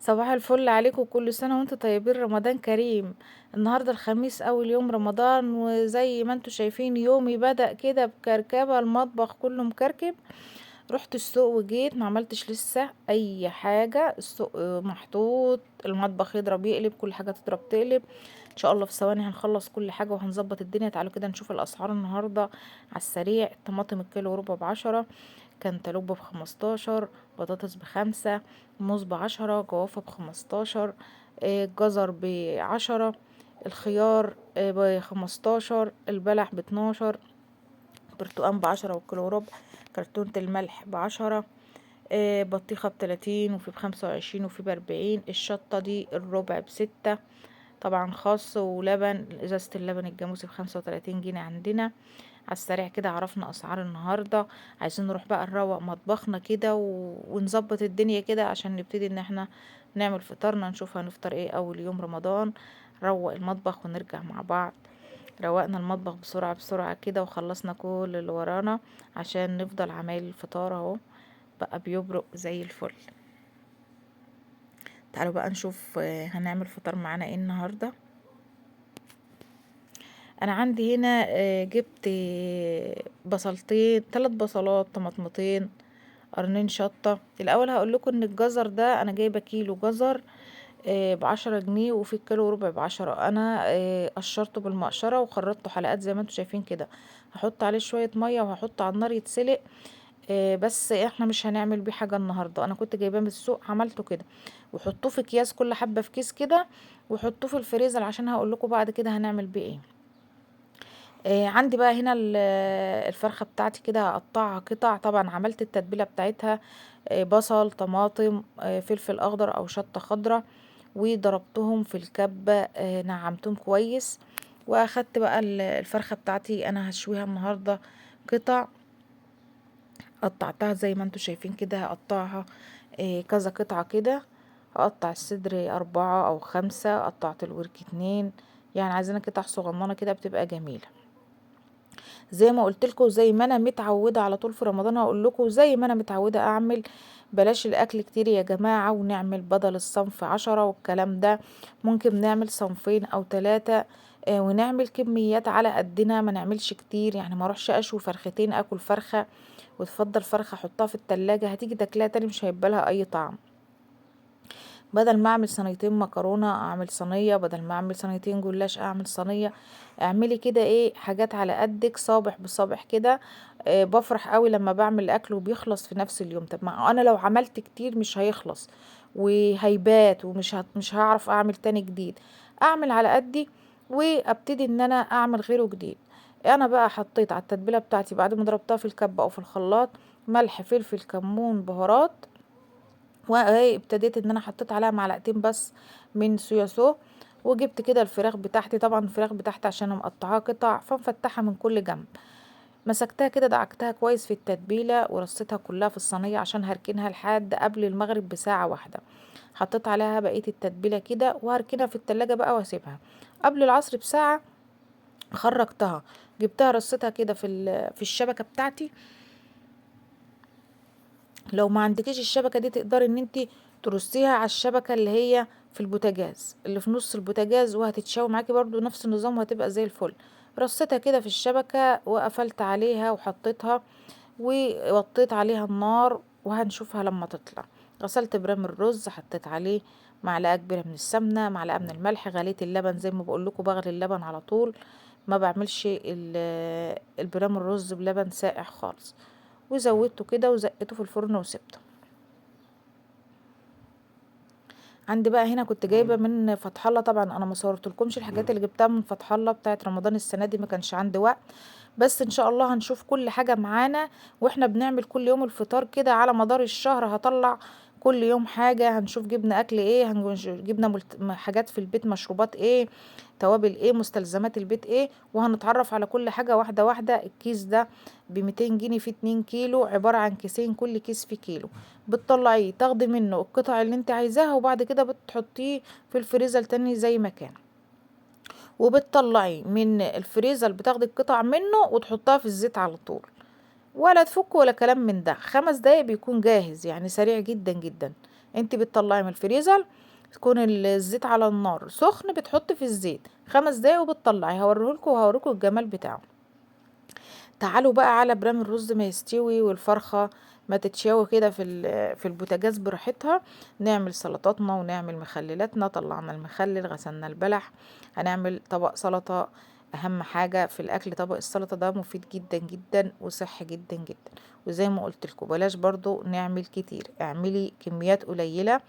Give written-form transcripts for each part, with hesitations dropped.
صباح الفل عليكم، كل سنة وانتم طيبين، رمضان كريم. النهاردة الخميس أول يوم رمضان، وزي ما انتم شايفين يومي بدأ كده بكركبة، المطبخ كله مكركب. رحت السوق وجيت، ما عملتش لسه أي حاجة. السوق محطوط، المطبخ يضرب يقلب، كل حاجة تضرب تقلب. ان شاء الله في ثواني هنخلص كل حاجة وهنظبط الدنيا. تعالوا كده نشوف الأسعار النهاردة على السريع. الطماطم الكيلو وربع ب10، كانتالوب ب15، بطاطس ب5، موز ب10، جوافة ب15، جزر ب10، الخيار ب15، البلح ب12، برتقان ب10 والكيلو ربع، كرتونة الملح ب10، بطيخة ب30 وفي ب25 وفي ب40. الشطة دي الربع ب6، طبعا خاص. ولبن، ازازة اللبن الجاموسي ب35 جنيه عندنا. على السريع كده عرفنا اسعار النهارده. عايزين نروح بقى نروق مطبخنا كده ونظبط الدنيا كده عشان نبتدي ان احنا نعمل فطارنا، نشوف هنفطر ايه اول يوم رمضان. نروق المطبخ ونرجع مع بعض. روقنا المطبخ بسرعة بسرعة كده وخلصنا كل اللي ورانا عشان نفضل عمايل الفطار اهو بقى بيبرق زي الفل. تعالوا بقى نشوف هنعمل فطار معانا ايه النهارده. انا عندي هنا جبت بصلتين، 3 بصلات، طماطمتين، قرنين شطة. الاول هقول لكم ان الجزر ده انا جايبه كيلو جزر ب10 جنيه، وفي الكيلو ربع ب10. انا قشرته بالمقشرة وخرطته حلقات زي ما انتم شايفين كده. هحط عليه شوية مية وهحطه على النار يتسلق. بس احنا مش هنعمل بيه حاجة النهاردة. انا كنت جايباه من السوق عملته كده. وحطوه في اكياس، كل حبة في كيس كده، وحطوه في الفريزر عشان هقول لكم بعد كده هنعمل بيه ايه. عندي بقى هنا الفرخة بتاعتي كده هقطعها قطع. طبعا عملت التتبيلة بتاعتها، بصل، طماطم، فلفل اخضر او شطة خضراء، وضربتهم في الكبة، نعمتهم كويس. واخدت بقى الفرخة بتاعتي انا هشويها النهاردة قطع. قطعتها زي ما انتوا شايفين كده، هقطعها كذا قطعة كده. هقطع الصدر 4 أو 5، قطعت الورك 2. يعني عايزينها قطع صغننة كده بتبقى جميلة. زي ما قلت لكم، زي ما انا متعوده على طول في رمضان هقول لكم زي ما انا متعوده اعمل. بلاش الاكل كتير يا جماعه، ونعمل بدل الصنف 10 والكلام ده. ممكن نعمل صنفين او 3، ونعمل كميات على قدنا، ما نعملش كتير. يعني ما اروحش اشوي فرختين، اكل فرخه وتفضل فرخه احطها في التلاجة، هتيجي تاكلها تاني مش هيبقى لها اي طعم. بدل ما اعمل صينيتين مكرونه اعمل صينيه، بدل ما اعمل صينيتين جلاش اعمل صينيه. اعملي كده ايه، حاجات على قدك، صابح بصابح كده. بفرح قوي لما بعمل اكل وبيخلص في نفس اليوم. طب ما انا لو عملت كتير مش هيخلص وهيبات، مش هعرف اعمل تاني جديد. اعمل على قدي وابتدي ان انا اعمل غيره جديد. انا بقى حطيت على التتبيله بتاعتي بعد ما ضربتها في الكبه او في الخلاط ملح، فلفل، كمون، بهارات. وايه، ابتديت ان انا حطيت عليها معلقتين بس من صويا صوص. وجبت كده الفراخ بتاعتي، طبعا الفراخ بتاعتي عشان أنا مقطعاها قطع فمفتحها من كل جنب. مسكتها كده، دعكتها كويس في التتبيله ورصيتها كلها في الصينيه عشان هركنها لحد قبل المغرب بساعه واحده. حطيت عليها بقيه التتبيله كده وهركنها في التلاجة بقى واسيبها. قبل العصر بساعه خرجتها، جبتها رصيتها كده في الشبكه بتاعتي. لو ما عندكيش الشبكة دي تقدري ان انت ترصيها على الشبكة اللي هي في البوتاجاز، اللي في نص البوتاجاز، وهتتشوي معاكي برضو نفس النظام وهتبقى زي الفل. رصيتها كده في الشبكة وقفلت عليها وحطيتها ووطيت عليها النار وهنشوفها لما تطلع. غسلت برام الرز، حطيت عليه معلقة كبيرة من السمنة، معلقة من الملح، غليت اللبن زي ما بقول لكم، بغلي اللبن على طول. ما بعملش البرام الرز بلبن ساقع خالص. وزودته كده وزقته في الفرن وسبته. عندي بقى هنا كنت جايبه من فتح الله. طبعا انا ما صورتلكمش الحاجات اللي جبتها من فتح الله بتاعت رمضان السنه دي، ما كانش عندي وقت. بس ان شاء الله هنشوف كل حاجه معانا، واحنا بنعمل كل يوم الفطار كده على مدار الشهر. هطلع كل يوم حاجه، هنشوف جبنا اكل ايه، جبنا حاجات في البيت، مشروبات ايه، توابل ايه، مستلزمات البيت ايه. وهنتعرف على كل حاجه واحده واحده. الكيس ده ب200 جنيه، فيه 2 كيلو، عباره عن كيسين، كل كيس فيه كيلو. بتطلعيه تاخدي منه القطع اللي انت عايزاها، وبعد كده بتحطيه في الفريزر تاني زي ما كان. وبتطلعي من الفريزر بتاخدي القطع منه وتحطها في الزيت على طول، ولا تفك ولا كلام من ده. 5 دقايق بيكون جاهز، يعني سريع جدا جدا. انت بتطلعي من الفريزر، تكون الزيت على النار سخن، بتحطي في الزيت 5 دقايق وبتطلعي. هوريهولكوا وهوريكوا الجمال بتاعه. تعالوا بقى على برام الرز ما يستوي والفرخة ما تتشوي كده في البوتاجاز براحتها. نعمل سلطاتنا ونعمل مخللاتنا. طلعنا المخلل، غسلنا البلح، هنعمل طبق سلطة. اهم حاجة في الاكل طبق السلطة ده، مفيد جدا جدا وصحي جدا جدا. وزي ما قلت لكم بلاش برضو نعمل كتير، اعملي كميات قليلة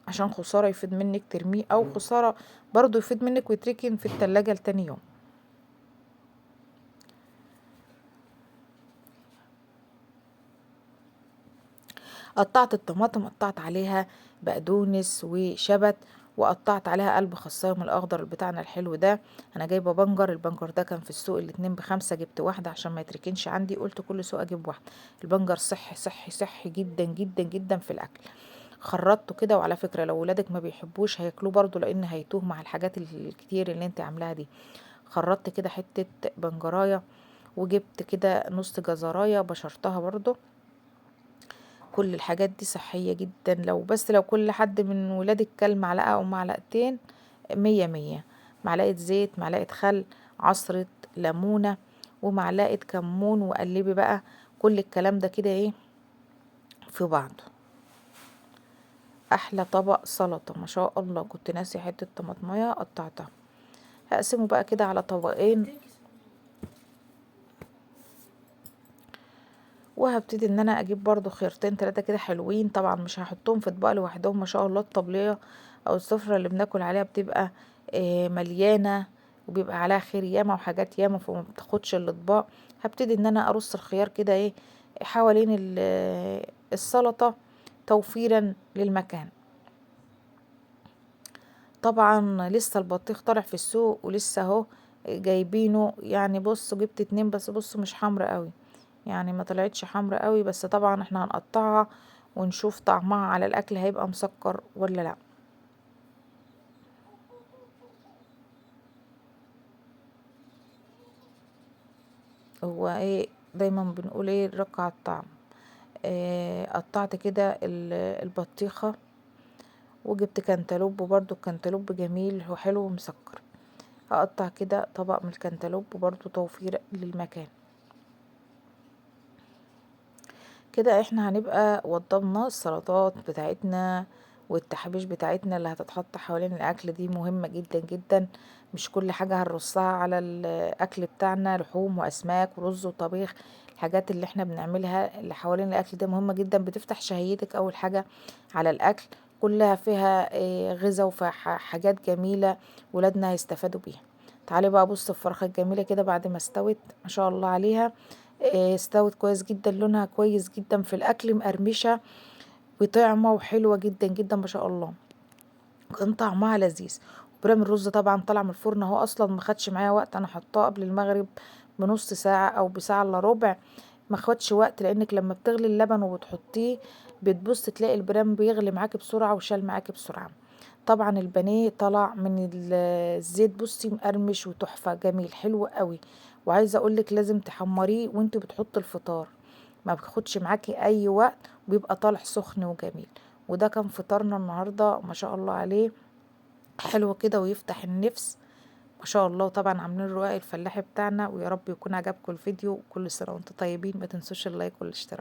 عشان خسارة يفيد منك ترميه، او خسارة برضو يفيد منك ويتركن في التلاجة لتاني يوم. قطعت الطماطم، قطعت عليها بقدونس وشبت، وقطعت عليها قلب خصاية الاخضر بتاعنا الحلو ده. انا جايبه بنجر، البنجر ده كان في السوق الاتنين ب5، جبت واحده عشان ما يتركنش عندي، قلت كل سوق اجيب واحده. البنجر صحي صحي صحي جدا جدا جدا في الاكل. خرطته كده، وعلى فكره لو ولادك ما بيحبوش هياكلوه برضو، لان هيتوه مع الحاجات الكتير اللي انت عاملاها دي. خرطت كده حته بنجرايه، وجبت كده نص جزرايه بشرتها برضو. كل الحاجات دي صحية جدا، لو كل حد من ولادك كل معلقة أو معلقتين، 100 100. معلقة زيت، معلقة خل، عصرة ليمونة، ومعلقة كمون، وقلبي بقى كل الكلام ده كده ايه في بعضه. أحلى طبق سلطة ما شاء الله. كنت ناسي حتة طماطمية قطعتها. هقسمه بقى كده على طبقين، وهبتدي ان انا اجيب برضو خيارتين 3 كده حلوين. طبعا مش هحطهم في اطباق لوحدهم، ما شاء الله الطبلية او السفرة اللي بناكل عليها بتبقى مليانة، وبيبقى عليها خير ياما وحاجات ياما، فما بتاخدش الاطباق. هبتدي ان انا ارص الخيار كده ايه حوالين السلطة توفيرا للمكان. طبعا لسه البطيخ طالع في السوق ولسه اهو جايبينه. يعني بصوا جبت 2 بس، بصوا مش حمرا قوي، يعني ما طلعتش حمرا قوي، بس طبعا احنا هنقطعها ونشوف طعمها على الاكل هيبقى مسكر ولا لا. هو ايه دايما بنقول ايه، ركع الطعم. قطعت كده البطيخة، وجبت كنتالوب، وبرده الكنتالوب جميل وحلو ومسكر. هقطع كده طبق من الكنتالوب برضو توفير للمكان. كده احنا هنبقى وضبنا السلطات بتاعتنا والتحابيش بتاعتنا اللي هتتحط حوالين الاكل. دي مهمة جدا جدا، مش كل حاجة هنرصها على الاكل بتاعنا، لحوم واسماك ورز وطبيخ. الحاجات اللي احنا بنعملها اللي حوالين الاكل دي مهمة جدا، بتفتح شهيتك اول حاجة على الاكل. كلها فيها غذاء وفيها حاجات جميلة ولادنا هيستفادوا بيها. تعالي بقى بص الفرخة الجميلة كده بعد ما استوت ما شاء الله عليها. استوت كويس جدا، لونها كويس جدا في الاكل، مقرمشه وطعمه وحلوه جدا جدا ما شاء الله. كان طعمها لذيذ. برام الرز طبعا طلع من الفرن اهو، اصلا ما خدش معايا وقت، انا حطاه قبل المغرب بنص ساعه او بساعه الا ربع. ما خدش وقت، لانك لما بتغلي اللبن وبتحطيه بتبص تلاقي البرام بيغلي معاكي بسرعه وشال معاكي بسرعه. طبعا البانيه طلع من الزيت بصي مقرمش وتحفه جميل حلو قوي. وعايزه اقولك لازم تحمريه وانت بتحطي الفطار، ما بياخدش معاكي اي وقت، وبيبقى طالع سخن وجميل. وده كان فطارنا النهارده ما شاء الله عليه، حلو كده ويفتح النفس ما شاء الله. طبعا عاملين الرقاق الفلاحي بتاعنا. ويا رب يكون عجبكم الفيديو. كل سنه وانتم طيبين، ما تنسوش اللايك والاشتراك.